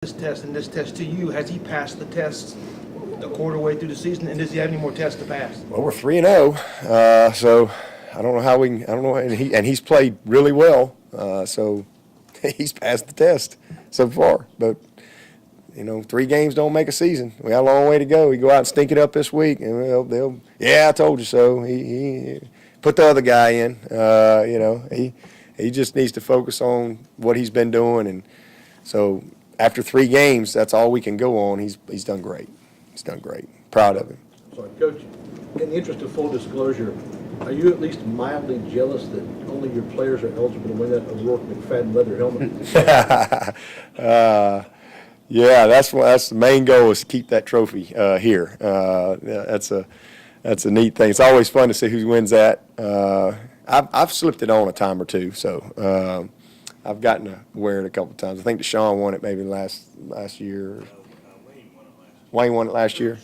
this test and this test to you, has he passed the tests a quarter way through the season, and does he have any more tests to pass? Well, we're 3-0, so I don't know how we can. I don't know, and he's played really well, so he's passed the test so far. But 3 games don't make a season. We got a long way to go. We go out and stink it up this week, and they'll yeah, I told you so. He put the other guy in. He just needs to focus on what he's been doing, and so after 3 games, that's all we can go on. He's done great. He's done great. Proud of him. Sorry, Coach, in the interest of full disclosure, are you at least mildly jealous that only your players are eligible to win that O'Rourke McFadden leather helmet? Yeah, that's the main goal, is to keep that trophy here. That's a neat thing. It's always fun to see who wins that. I've slipped it on a time or two, so I've gotten to wear it a couple times. I think Deshaun won it maybe last year. Wayne won it last year.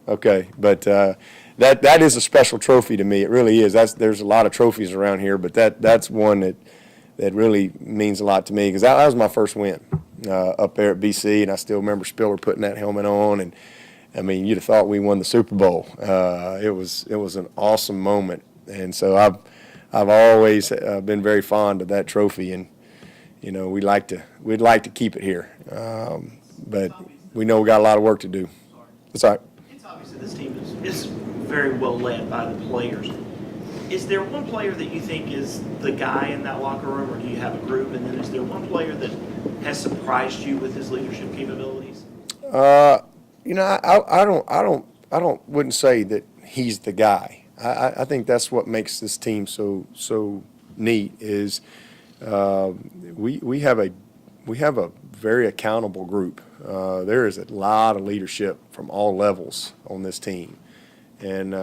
Okay, but that is a special trophy to me. It really is. There's a lot of trophies around here, but that's one that really means a lot to me, because that was my first win up there at BC, and I still remember Spiller putting that helmet on, and I mean, you'd have thought we won the Super Bowl. It was an awesome moment, and so I've always been very fond of that trophy, and we'd like to keep it here, but we know we got a lot of work to do. That's all right. It's obvious that this team is very well led by the players. Is there one player that you think is the guy in that locker room, or do you have a group? And then is there one player that has surprised you with his leadership capabilities? I wouldn't say that he's the guy. I think that's what makes this team so neat, is we have a very accountable group. There is a lot of leadership from all levels on this team, and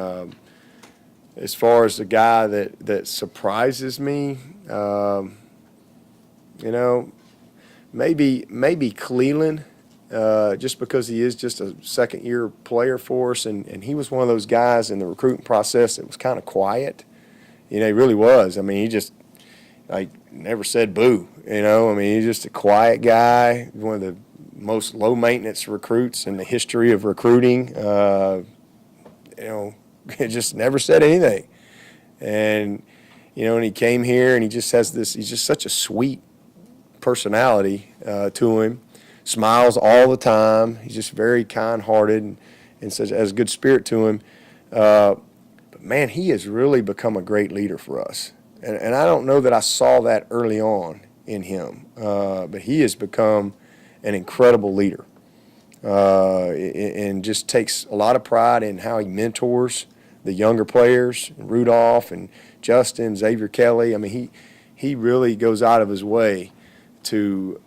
as far as the guy that surprises me, maybe Cleveland, just because he is just a second-year player for us, and he was one of those guys in the recruiting process that was kind of quiet. He really was. I mean, he just never said boo. I mean, he's just a quiet guy, one of the most low-maintenance recruits in the history of recruiting. He just never said anything. And, and he came here, and he just has he's just such a sweet personality to him. Smiles all the time. He's just very kind-hearted and has a good spirit to him. But, man, he has really become a great leader for us. And I don't know that I saw that early on in him, but he has become an incredible leader, and just takes a lot of pride in how he mentors the younger players, Rudolph and Justin, Xavier Kelly. I mean, he really goes out of his way to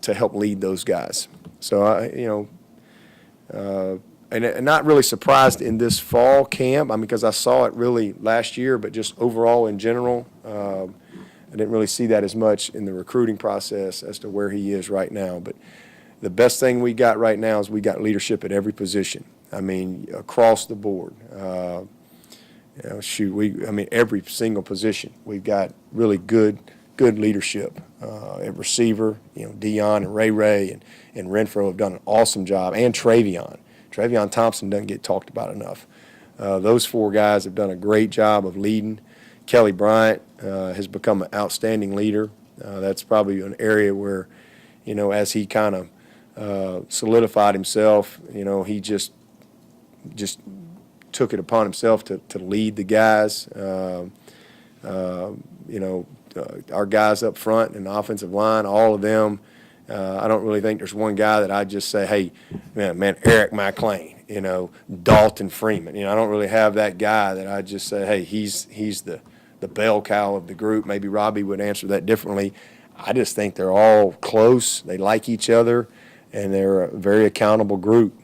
help lead those guys. So and not really surprised in this fall camp, because I saw it really last year, but just overall in general, I didn't really see that as much in the recruiting process as to where he is right now. But the best thing we got right now is we got leadership at every position. I mean, across the board. Every single position we've got really good leadership. At receiver, Dion and Ray and Renfro have done an awesome job, and Travion Thompson doesn't get talked about enough. Those 4 guys have done a great job of leading. Kelly Bryant has become an outstanding leader. That's probably an area where, as he kind of solidified himself, he just took it upon himself to lead the guys. Our guys up front and the offensive line, all of them. I don't really think there's one guy that I just say, hey, man, Eric McLean, Dalton Freeman. I don't really have that guy that I just say, hey, he's the bell cow of the group. Maybe Robbie would answer that differently. I just think they're all close. They like each other, and they're a very accountable group.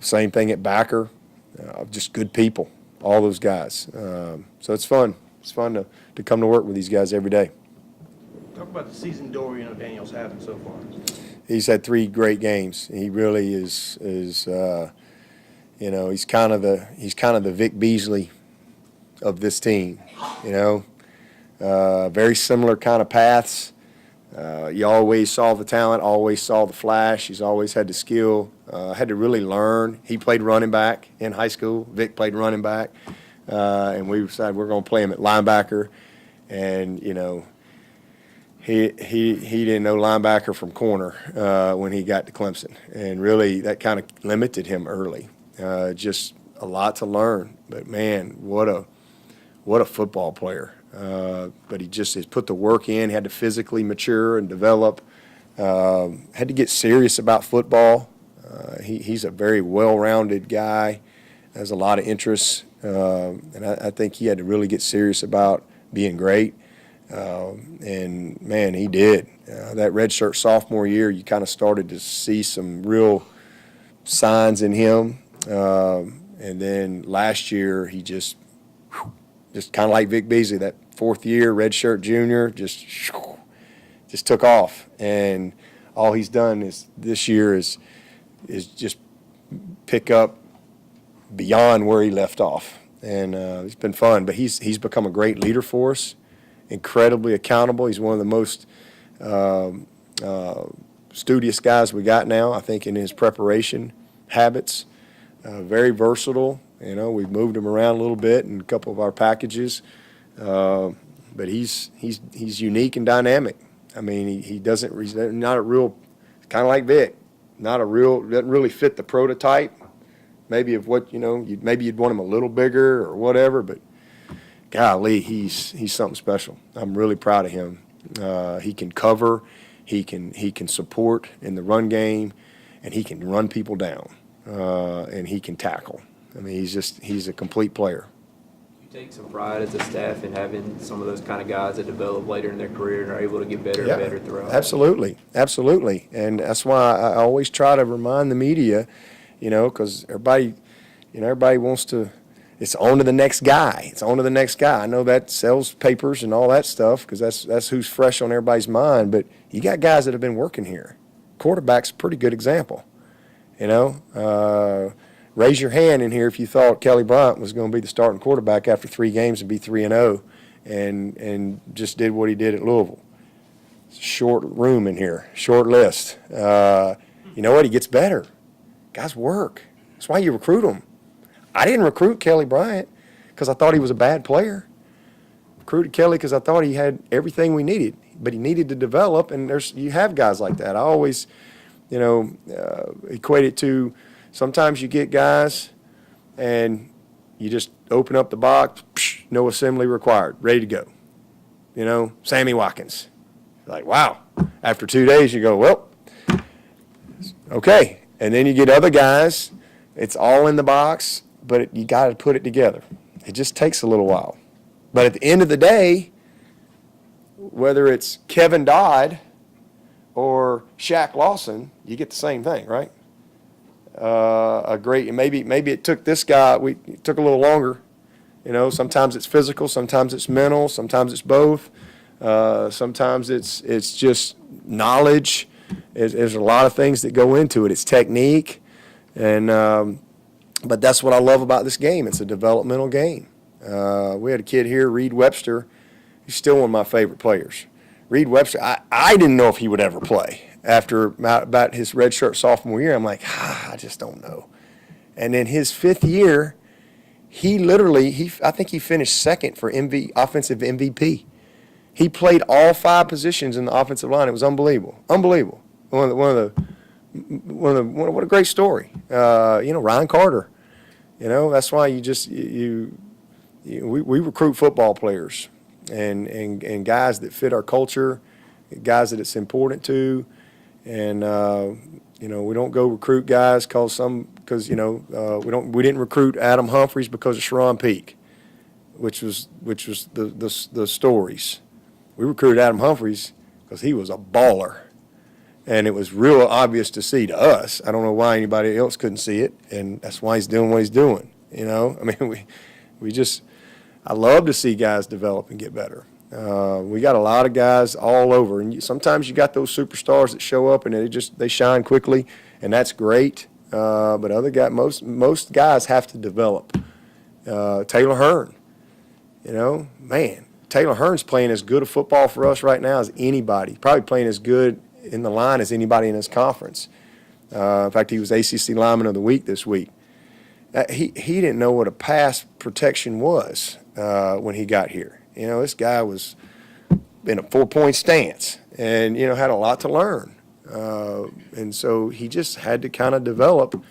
Same thing at backer, just good people, all those guys. So it's fun. It's fun to come to work with these guys every day. Talk about the season Dorian O'Daniel's having so far. He's had 3 great games. He really is he's kind of the Vic Beasley of this team. Very similar kind of paths. You always saw the talent, always saw the flash. He's always had the skill, had to really learn. He played running back in high school. Vic played running back. And we decided we're going to play him at linebacker. And, you know, he didn't know linebacker from corner when he got to Clemson. And really that kind of limited him early. Just a lot to learn. But, man, what a football player. But he just has put the work in, had to physically mature and develop, had to get serious about football. He's a very well-rounded guy, has a lot of interests, and I think he had to really get serious about being great. And, man, he did. That redshirt sophomore year, you kind of started to see some real signs in him. And then last year, he just kind of like Vic Beasley, that fourth year, redshirt junior, just took off. And all he's done is this year is just pick up beyond where he left off. And it's been fun. But he's become a great leader for us, incredibly accountable. He's one of the most studious guys we got now, I think, in his preparation habits. Very versatile. You know, we've moved him around a little bit in a couple of our packages. But he's unique and dynamic. I mean, he's not a real, kind of like Vic, doesn't really fit the prototype. Maybe of what, you know, maybe you'd want him a little bigger or whatever, but golly, he's something special. I'm really proud of him. He can cover, he can support in the run game, and he can run people down, and he can tackle. I mean, he's a complete player. Take some pride as a staff in having some of those kind of guys that develop later in their career and are able to get better and better throughout. Absolutely. And that's why I always try to remind the media, you know, because everybody wants to, it's on to the next guy. It's on to the next guy. I know that sells papers and all that stuff because that's who's fresh on everybody's mind, but you got guys that have been working here. Quarterback's a pretty good example, you know. Raise your hand in here if you thought Kelly Bryant was going to be the starting quarterback after 3 games and be 3-0 and just did what he did at Louisville. It's a short room in here, short list. You know what? He gets better. Guys work. That's why you recruit them. I didn't recruit Kelly Bryant because I thought he was a bad player. Recruited Kelly because I thought he had everything we needed, but he needed to develop, and you have guys like that. I always, you know, equate it to sometimes you get guys and you just open up the box, no assembly required, ready to go. You know, Sammy Watkins. Like, wow. After 2 days, you go, well, okay. And then you get other guys, it's all in the box, but you got to put it together. It just takes a little while. But at the end of the day, whether it's Kevin Dodd or Shaq Lawson, you get the same thing, right? Maybe it took this guy, it took a little longer. You know, sometimes it's physical, sometimes it's mental, sometimes it's both. Sometimes it's just knowledge. There's a lot of things that go into it. It's technique, and but that's what I love about this game. It's a developmental game. We had a kid here, Reed Webster. He's still one of my favorite players. Reed Webster, I didn't know if he would ever play. After about his redshirt sophomore year, I'm like, I just don't know. And then his 5th year, I think he finished second for offensive MVP. He played all 5 positions in the offensive line. It was unbelievable. What a great story. You know, Ryan Carter. You know, that's why we recruit football players and guys that fit our culture, guys that it's important to. And you know, we don't go recruit guys because you know we didn't recruit Adam Humphries because of Sharon Peak, which was the stories. We recruited Adam Humphries because he was a baller, and it was real obvious to see to us. I don't know why anybody else couldn't see it, and that's why he's doing what he's doing. You know, I mean, I love to see guys develop and get better. We got a lot of guys all over, and sometimes you got those superstars that show up and they shine quickly, and that's great. But other guys, most guys have to develop. Taylor Hearn, you know, man, Taylor Hearn's playing as good a football for us right now as anybody. Probably playing as good in the line as anybody in his conference. In fact, he was ACC Lineman of the Week this week. He didn't know what a pass protection was when he got here. You know, this guy was in a 4-point stance and, you know, had a lot to learn. And so he just had to kind of develop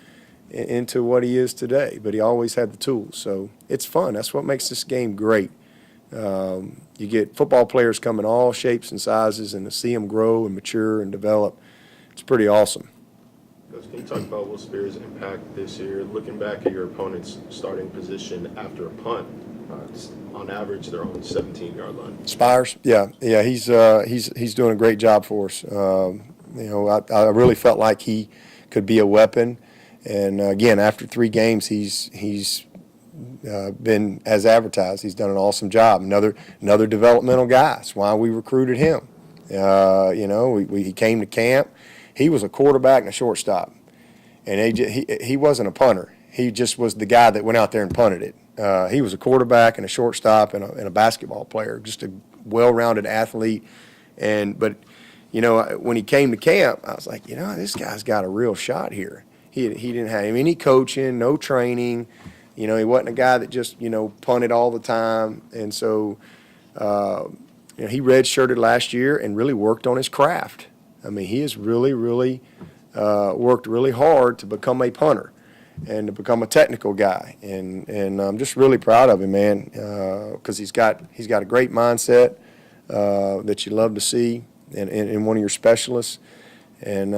into what he is today, but he always had the tools. So it's fun. That's what makes this game great. You get football players come in all shapes and sizes, and to see them grow and mature and develop, it's pretty awesome. Coach, can you talk about Will Spears' impact this year? Looking back at your opponent's starting position after a punt, it's on average their own 17-yard line. Spires, yeah, he's doing a great job for us. You know, I really felt like he could be a weapon, and again, after 3 games, he's been as advertised. He's done an awesome job. Another developmental guy. That's why we recruited him. You know, he came to camp. He was a quarterback and a shortstop, and he wasn't a punter. He just was the guy that went out there and punted it. He was a quarterback and a shortstop and a basketball player, just a well-rounded athlete. But you know, when he came to camp, I was like, you know, this guy's got a real shot here. He didn't have any coaching, no training. You know, he wasn't a guy that just, you know, punted all the time. And so, you know, he redshirted last year and really worked on his craft. I mean, he has really worked really hard to become a punter and to become a technical guy. And I'm just really proud of him, man, because he's got a great mindset that you love to see in one of your specialists. And